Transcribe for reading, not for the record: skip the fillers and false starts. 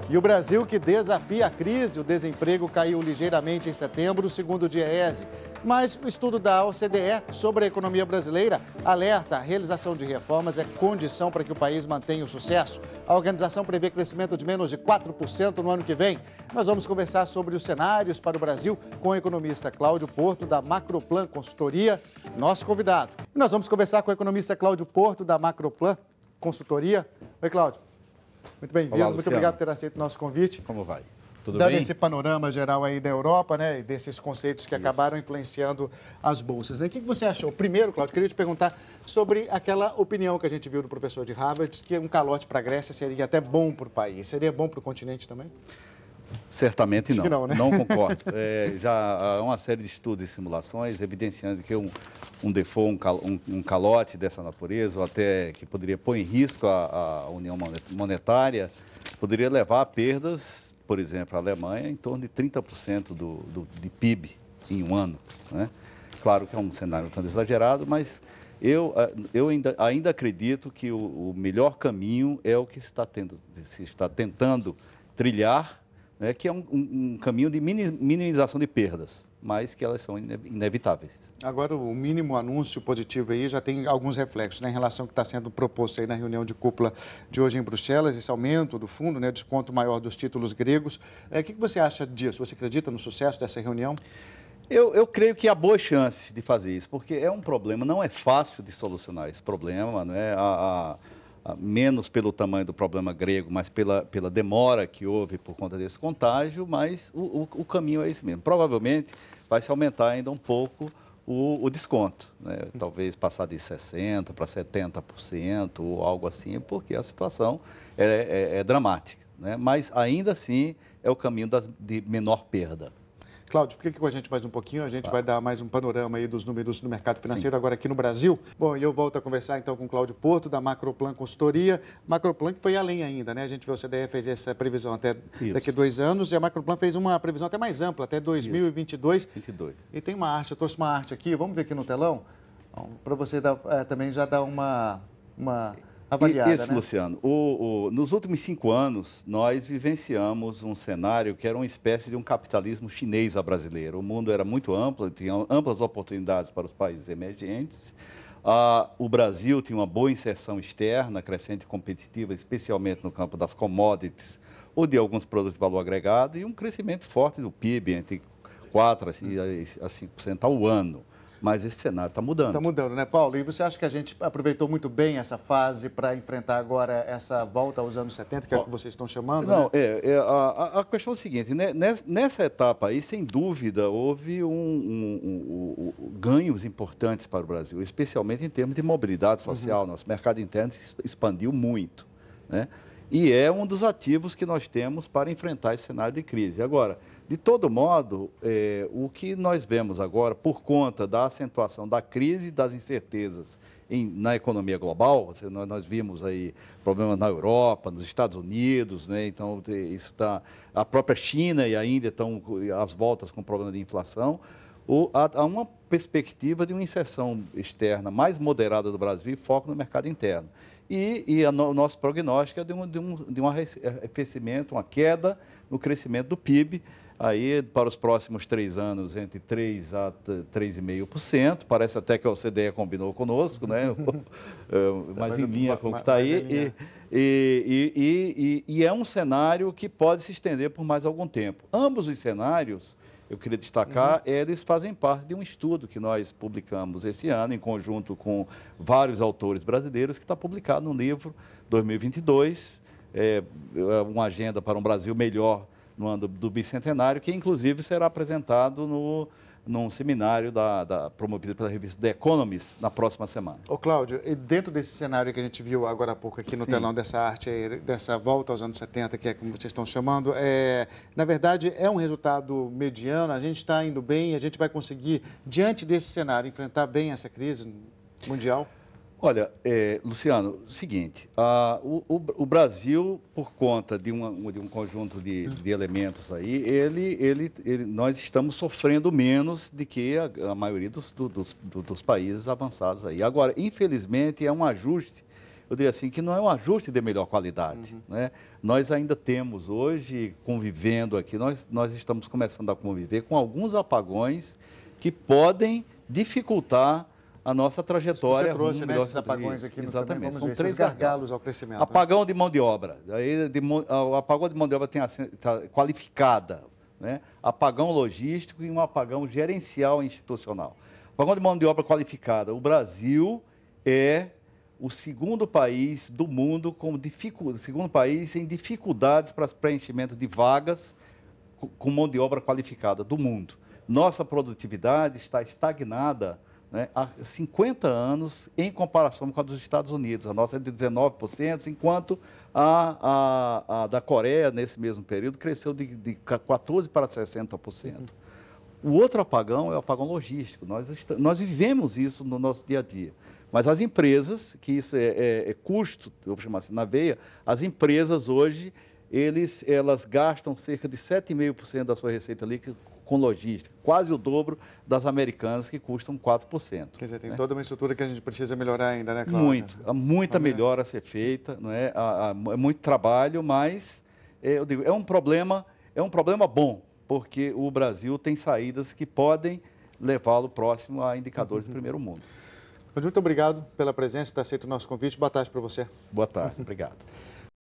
E o Brasil que desafia a crise. O desemprego caiu ligeiramente em setembro, segundo o DIEESE. Mas o estudo da OCDE sobre a economia brasileira alerta: a realização de reformas é condição para que o país mantenha o sucesso. A organização prevê crescimento de menos de 4% no ano que vem. Nós vamos conversar sobre os cenários para o Brasil com o economista Cláudio Porto, da Macroplan Consultoria, nosso convidado. E nós vamos conversar com o economista Cláudio Porto, da Macroplan Consultoria. Oi, Cláudio. Muito bem-vindo, muito obrigado por ter aceito o nosso convite. Como vai? Tudo Dando bem? esse panorama geral aí da Europa, né, e desses conceitos que acabaram influenciando as bolsas. O que você achou? Primeiro, Cláudio, queria te perguntar sobre aquela opinião que a gente viu do professor de Harvard, que um calote para a Grécia seria até bom para o país. Seria bom para o continente também? Certamente não. Não, né? Não concordo. Já há uma série de estudos e simulações evidenciando que um default, um calote dessa natureza, ou até que poderia pôr em risco a união monetária, poderia levar a perdas, por exemplo, a Alemanha, em torno de 30% de PIB em um ano, né? Claro que é um cenário tanto exagerado, mas eu ainda acredito que o melhor caminho é o que se está tentando trilhar, né, que é um caminho de minimização de perdas, mas que elas são inevitáveis. Agora, o mínimo anúncio positivo aí já tem alguns reflexos, né, em relação ao que está sendo proposto aí na reunião de cúpula de hoje em Bruxelas, esse aumento do fundo, né, desconto maior dos títulos gregos. O que você acha disso? Você acredita no sucesso dessa reunião? Eu creio que há boas chances de fazer isso, porque é um problema, não é fácil de solucionar esse problema, não é? Menos pelo tamanho do problema grego, mas pela demora que houve por conta desse contágio, mas o caminho é esse mesmo. Provavelmente vai se aumentar ainda um pouco o desconto, né? Talvez passar de 60% para 70% ou algo assim, porque a situação é dramática, né? Mas ainda assim é o caminho de menor perda. Cláudio, fica aqui com a gente mais um pouquinho, a gente vai dar mais um panorama aí dos números do mercado financeiro agora aqui no Brasil. Bom, e eu volto a conversar então com o Cláudio Porto, da Macroplan Consultoria. Macroplan que foi além ainda, né? A gente vê o CDE fez essa previsão até daqui a 2 anos e a Macroplan fez uma previsão até mais ampla, até 2022. 22. E tem uma arte, eu trouxe uma arte aqui, vamos ver aqui no telão? Para você também já dar uma avaliada, isso, né? Luciano. Nos últimos 5 anos, nós vivenciamos um cenário que era uma espécie de um capitalismo chinês a brasileiro. O mundo era muito amplo, tinha amplas oportunidades para os países emergentes. O Brasil tinha uma boa inserção externa, crescente e competitiva, especialmente no campo das commodities ou de alguns produtos de valor agregado, e um crescimento forte do PIB, entre 4% a 5% ao ano. Mas esse cenário está mudando. Está mudando, né, Paulo? E você acha que a gente aproveitou muito bem essa fase para enfrentar agora essa volta aos anos 70, que é o que vocês estão chamando? Não, né? a questão é o seguinte, né? Nessa etapa aí, sem dúvida, houve ganhos importantes para o Brasil, especialmente em termos de mobilidade social. Nosso mercado interno se expandiu muito, né? E é um dos ativos que nós temos para enfrentar esse cenário de crise. Agora, de todo modo, o que nós vemos agora, por conta da acentuação da crise e das incertezas na economia global, nós vimos aí problemas na Europa, nos Estados Unidos, né? Então, isso a própria China e a Índia estão às voltas com problema de inflação. Há uma perspectiva de uma inserção externa mais moderada do Brasil e foco no mercado interno. E o nosso prognóstico é de um arrefecimento, uma queda no crescimento do PIB, aí para os próximos 3 anos, entre 3% a 3,5%. Parece até que a OCDE combinou conosco, né? Mas em linha com o que está aí. E é um cenário que pode se estender por mais algum tempo. Ambos os cenários, eu queria destacar, eles fazem parte de um estudo que nós publicamos esse ano, em conjunto com vários autores brasileiros, que está publicado no livro 2022, uma agenda para um Brasil melhor no ano do bicentenário, que inclusive será apresentado num seminário promovido pela revista The Economist na próxima semana. Ô, Cláudio, e dentro desse cenário que a gente viu agora há pouco aqui no telão dessa arte, dessa volta aos anos 70, que é como vocês estão chamando, na verdade é um resultado mediano, a gente está indo bem, a gente vai conseguir, diante desse cenário, enfrentar bem essa crise mundial? Olha, Luciano, seguinte, o Brasil, por conta de um conjunto de elementos aí, nós estamos sofrendo menos do que a maioria dos países avançados aí. Agora, infelizmente, é um ajuste eu diria assim, que não é um ajuste de melhor qualidade. Né? Nós ainda temos hoje, convivendo aqui, nós estamos começando a conviver com alguns apagões que podem dificultar a nossa trajetória. Você trouxe, né, esses apagões aqui no também, vamos São ver, 3 esses gargalos ao crescimento. Apagão de mão de obra. O apagão de mão de obra tá qualificada. Né? Apagão logístico e um apagão gerencial e institucional. Apagão de mão de obra qualificada. O Brasil é o segundo país do mundo segundo país em dificuldades para preenchimento de vagas com mão de obra qualificada do mundo. Nossa produtividade está estagnada, né, há 50 anos em comparação com a dos Estados Unidos. A nossa é de 19%, enquanto a da Coreia, nesse mesmo período, cresceu de 14% para 60%. O outro apagão é o apagão logístico. Nós vivemos isso no nosso dia a dia. Mas as empresas, que isso é custo, eu vou chamar assim, na veia, as empresas hoje, elas gastam cerca de 7,5% da sua receita líquida com logística, quase o dobro das americanas, que custam 4%. Quer dizer, tem toda uma estrutura que a gente precisa melhorar ainda, né, Cláudio? Há muita melhora a ser feita, não é? É muito trabalho, mas eu digo, é um problema bom, porque o Brasil tem saídas que podem levá-lo próximo a indicadores do primeiro mundo. Muito obrigado pela presença, ter aceito o nosso convite. Boa tarde para você. Boa tarde, obrigado.